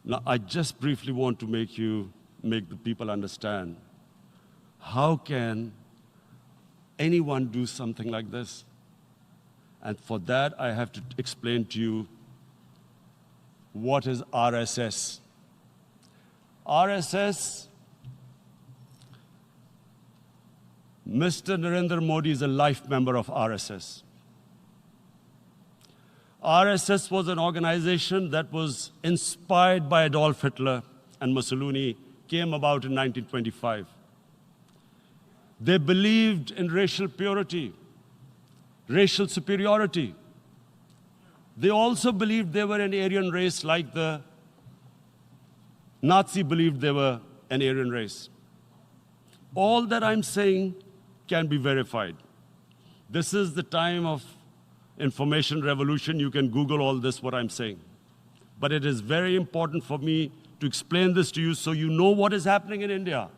Now, I just briefly want to make the people understand, how can anyone do something like this? And for that, I have to explain to you what is RSS. RSS, Mr. Narendra Modi is a life member of RSS. RSS was an organization that was inspired by Adolf Hitler and Mussolini, came about in 1925. They believed in racial purity, racial superiority. They also believed they were an Aryan race, like the Nazi believed they were an Aryan race. All that I'm saying can be verified. This is the time of information revolution. You can Google all this, what I'm saying. But it is very important for me to explain this to you so you know what is happening in India.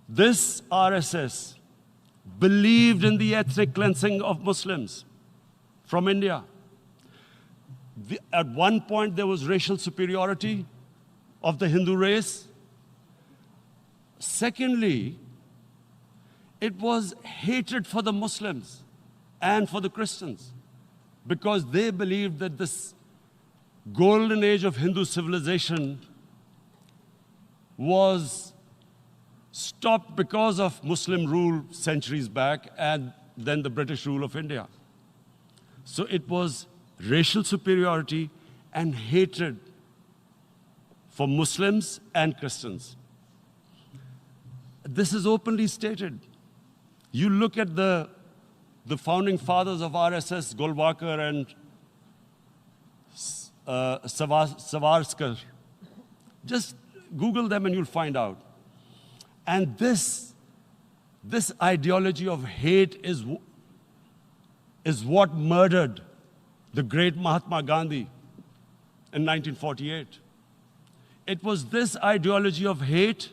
This RSS believed in the ethnic cleansing of Muslims from India. At one point, there was racial superiority of the Hindu race. Secondly, it was hatred for the Muslims and for the Christians, because they believed that this golden age of Hindu civilization was stopped because of Muslim rule centuries back and then the British rule of India. So it was racial superiority and hatred for Muslims and Christians. This is openly stated. You look at the founding fathers of RSS, Golwalkar and Savarkar. Just Google them and you'll find out. And this ideology of hate is what murdered the great Mahatma Gandhi in 1948. It was this ideology of hate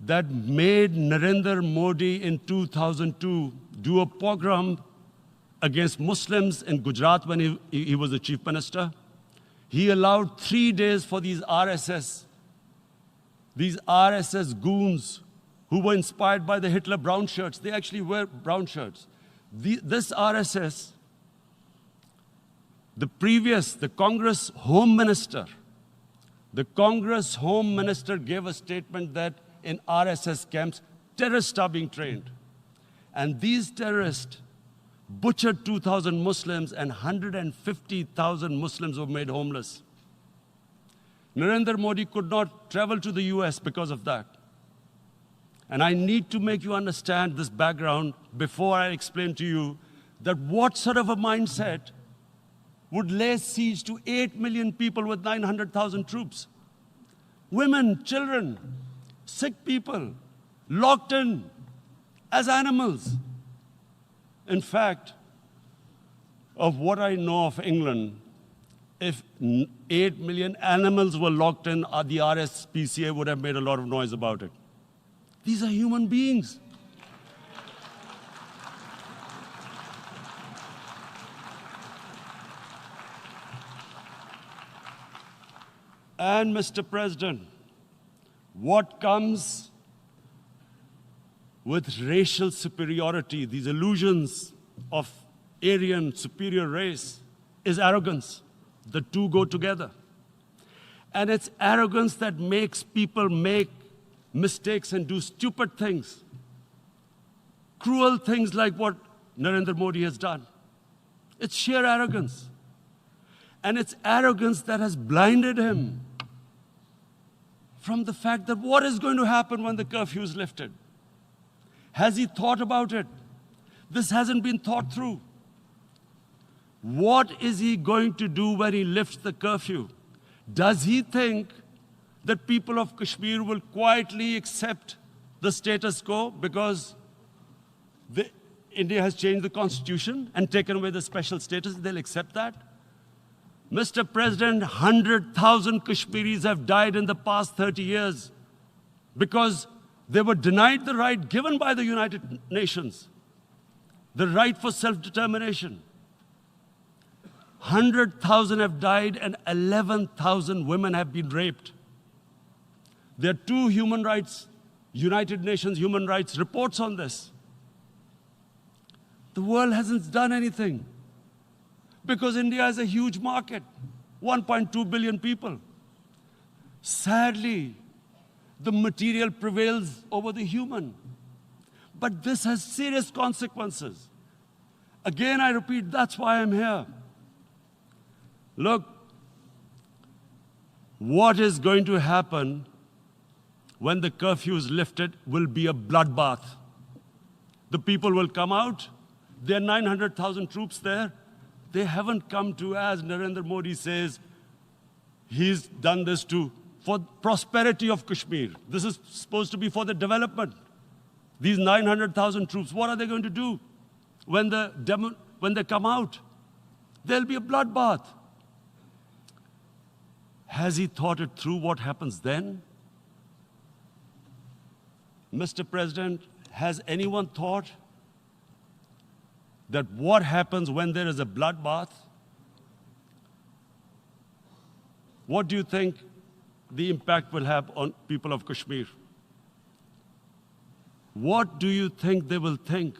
that made Narendra Modi in 2002 do a pogrom against Muslims in Gujarat when he was the chief minister. He allowed 3 days for these RSS goons who were inspired by the Hitler brown shirts. They actually wear brown shirts. This RSS, the Congress Home Minister gave a statement that in RSS camps, terrorists are being trained. And these terrorists butchered 2,000 Muslims and 150,000 Muslims were made homeless. Narendra Modi could not travel to the US because of that. And I need to make you understand this background before I explain to you that what sort of a mindset would lay siege to 8 million people with 900,000 troops. Women, children, sick people, locked in as animals. In fact, of what I know of England, if 8 million animals were locked in, the RSPCA would have made a lot of noise about it. These are human beings. And Mr. President, what comes with racial superiority, these illusions of Aryan superior race, is arrogance. The two go together. And it's arrogance that makes people make mistakes and do stupid things. Cruel things like what Narendra Modi has done. It's sheer arrogance. And it's arrogance that has blinded him from the fact that what is going to happen when the curfew is lifted? Has he thought about it? This hasn't been thought through. What is he going to do when he lifts the curfew? Does he think that people of Kashmir will quietly accept the status quo because India has changed the constitution and taken away the special status? They'll accept that? Mr. President, 100,000 Kashmiris have died in the past 30 years because they were denied the right given by the United Nations, the right for self-determination. 100,000 have died and 11,000 women have been raped. There are two United Nations human rights reports on this. The world hasn't done anything because India is a huge market, 1.2 billion people. Sadly, the material prevails over the human. But this has serious consequences. Again, I repeat, that's why I'm here. Look, what is going to happen when the curfew is lifted will be a bloodbath. The people will come out. There are 900,000 troops there. They haven't come to, as Narendra Modi says, he's done this for prosperity of Kashmir. This is supposed to be for the development. These 900,000 troops, what are they going to do when they come out? There'll be a bloodbath. Has he thought it through what happens then? Mr. President, has anyone thought that what happens when there is a bloodbath? What do you think the impact will have on people of Kashmir? What do you think they will think?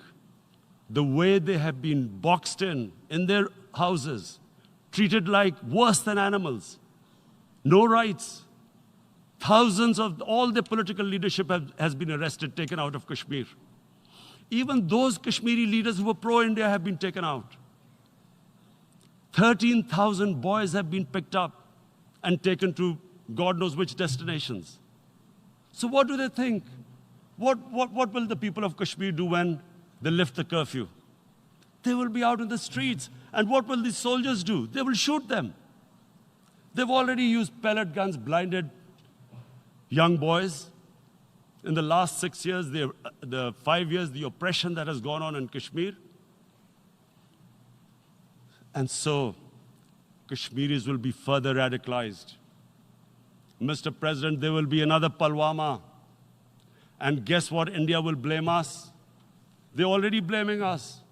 The way they have been boxed in their houses, treated like worse than animals, no rights. Thousands of all the political leadership has been arrested, taken out of Kashmir. Even those Kashmiri leaders who were pro-India have been taken out. 13,000 boys have been picked up and taken to God knows which destinations. So what do they think? What will the people of Kashmir do when they lift the curfew? They will be out in the streets. And what will these soldiers do? They will shoot them. They've already used pellet guns, blinded young boys. In the last 6 years, the 5 years, the oppression that has gone on in Kashmir. And so, Kashmiris will be further radicalized. Mr. President, there will be another Pulwama. And guess what? India will blame us. They're already blaming us.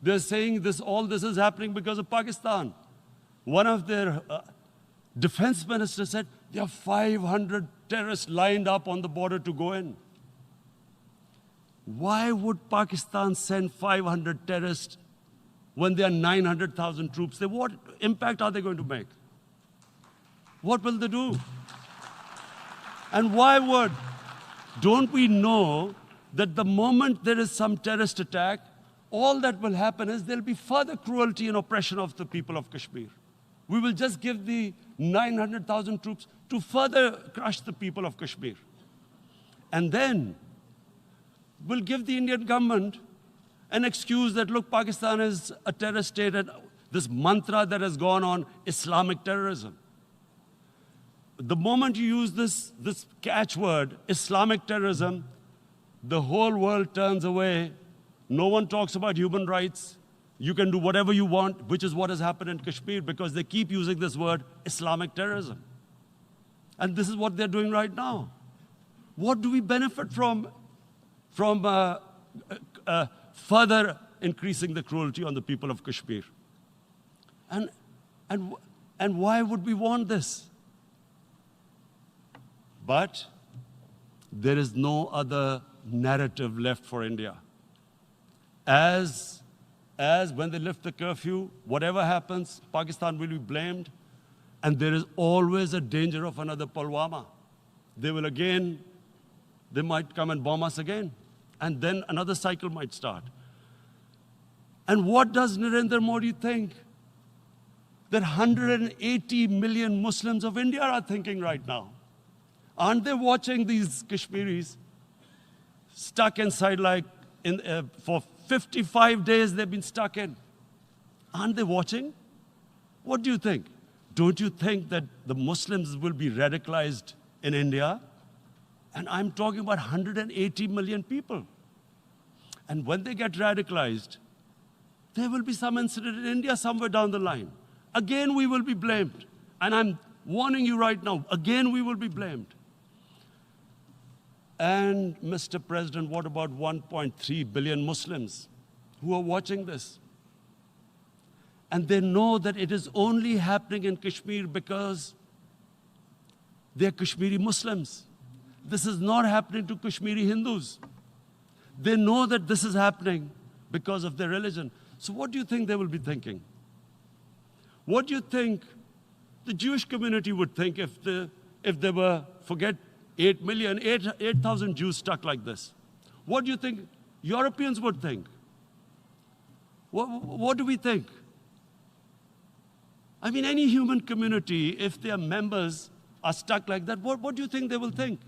They're saying all this is happening because of Pakistan. One of their defense ministers said, there are 500 terrorists lined up on the border to go in. Why would Pakistan send 500 terrorists when there are 900,000 troops? What impact are they going to make? What will they do? And don't we know that the moment there is some terrorist attack, all that will happen is there'll be further cruelty and oppression of the people of Kashmir. We will just give the 900,000 troops to further crush the people of Kashmir. And then we'll give the Indian government an excuse that, look, Pakistan is a terrorist state, and this mantra that has gone on, Islamic terrorism. The moment you use this catchword, Islamic terrorism, the whole world turns away. No one talks about human rights. You can do whatever you want, which is what has happened in Kashmir, because they keep using this word, Islamic terrorism. And this is what they're doing right now. What do we benefit from further increasing the cruelty on the people of Kashmir? And why would we want this? But there is no other narrative left for India. As when they lift the curfew, whatever happens, Pakistan will be blamed, and there is always a danger of another Pulwama. They might come and bomb us again, and then another cycle might start. And what does Narendra Modi think? That 180 million Muslims of India are thinking right now. Aren't they watching these Kashmiris stuck inside for 55 days they've been stuck in? Aren't they watching? What do you think? Don't you think that the Muslims will be radicalized in India? And I'm talking about 180 million people. And when they get radicalized, there will be some incident in India somewhere down the line. Again, we will be blamed. And I'm warning you right now, again, we will be blamed. And Mr. President, what about 1.3 billion Muslims who are watching this? And they know that it is only happening in Kashmir because they're Kashmiri Muslims. This is not happening to Kashmiri Hindus. They know that this is happening because of their religion. So what do you think they will be thinking? What do you think the Jewish community would think if there were, forget 8 million, 8,000 Jews stuck like this? What do you think Europeans would think? What do we think? I mean, any human community, if their members are stuck like that, what do you think they will think?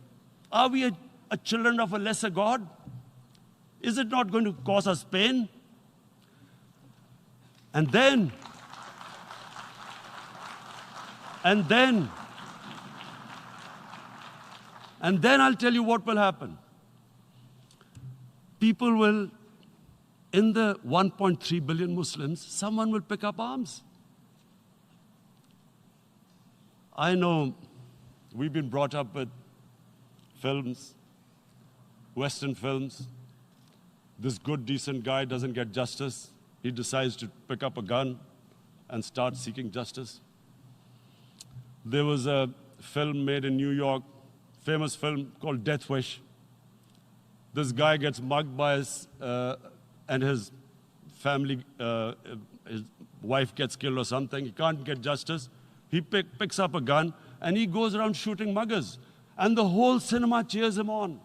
Are we a children of a lesser God? Is it not going to cause us pain? And then I'll tell you what will happen. People will, in the 1.3 billion Muslims, someone will pick up arms. I know we've been brought up with films, Western films. This good, decent guy doesn't get justice. He decides to pick up a gun and start seeking justice. There was a film made in New York, famous film called Death Wish. This guy gets mugged by and his family, his wife gets killed or something. He can't get justice. He picks up a gun and he goes around shooting muggers. And the whole cinema cheers him on.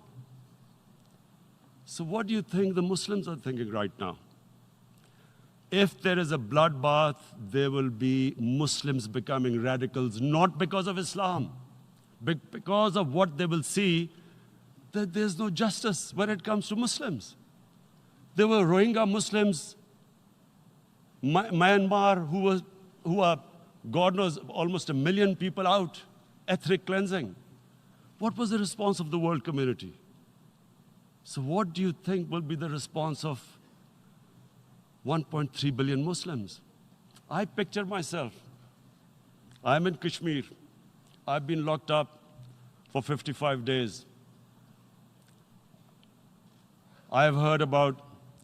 So what do you think the Muslims are thinking right now? If there is a bloodbath, there will be Muslims becoming radicals, not because of Islam, but because of what they will see, that there's no justice when it comes to Muslims. There were Rohingya Muslims, Myanmar, who are, God knows, almost 1 million people out, ethnic cleansing. What was the response of the world community? So what do you think will be the response of 1.3 billion Muslims? I picture myself. I'm in Kashmir. I've been locked up for 55 days. I have heard about,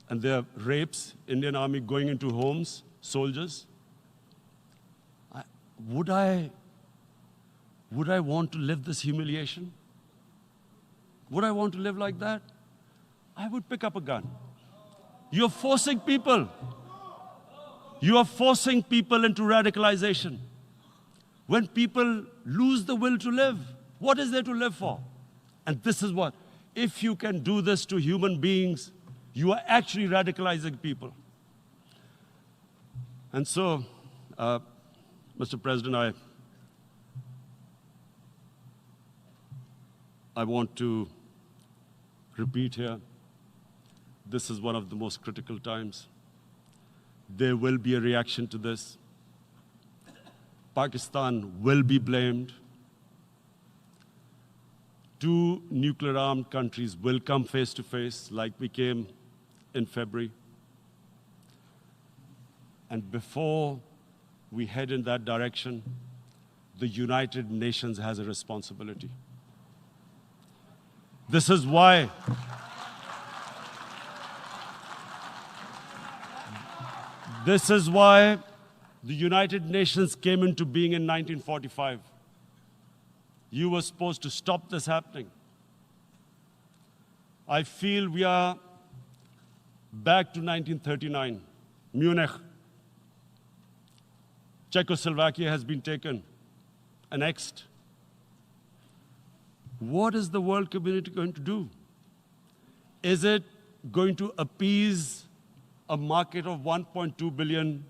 and there are rapes, Indian Army going into homes, soldiers. Would I want to live this humiliation? Would I want to live like that? I would pick up a gun. You're forcing people. You are forcing people into radicalization. When people lose the will to live, what is there to live for? And this is what, if you can do this to human beings, you are actually radicalizing people. And so, Mr. President, I want to repeat here, this is one of the most critical times. There will be a reaction to this. Pakistan will be blamed. 2 nuclear-armed countries will come face to face like we came in February. And before we head in that direction, the United Nations has a responsibility. This is why the United Nations came into being in 1945. You were supposed to stop this happening. I feel we are back to 1939, Munich. Czechoslovakia has been taken, annexed. What is the world community going to do? Is it going to appease a market of 1.2 billion,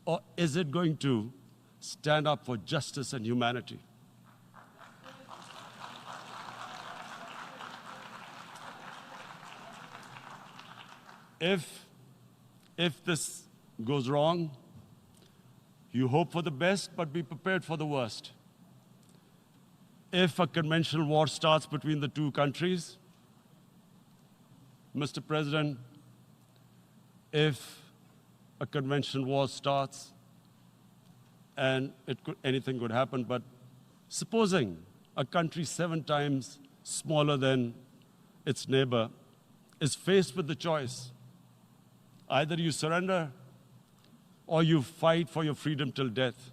or is it going to stand up for justice and humanity? If this goes wrong, you hope for the best, but be prepared for the worst. If a conventional war starts between the 2 countries, Mr. President, if a conventional war starts, and anything could happen, but supposing a country 7 times smaller than its neighbor is faced with the choice, either you surrender or you fight for your freedom till death.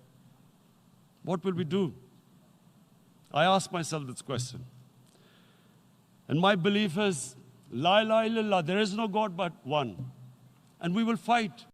What will we do? I ask myself this question. And my belief is, La ilaha illallah, there is no God but one. And we will fight.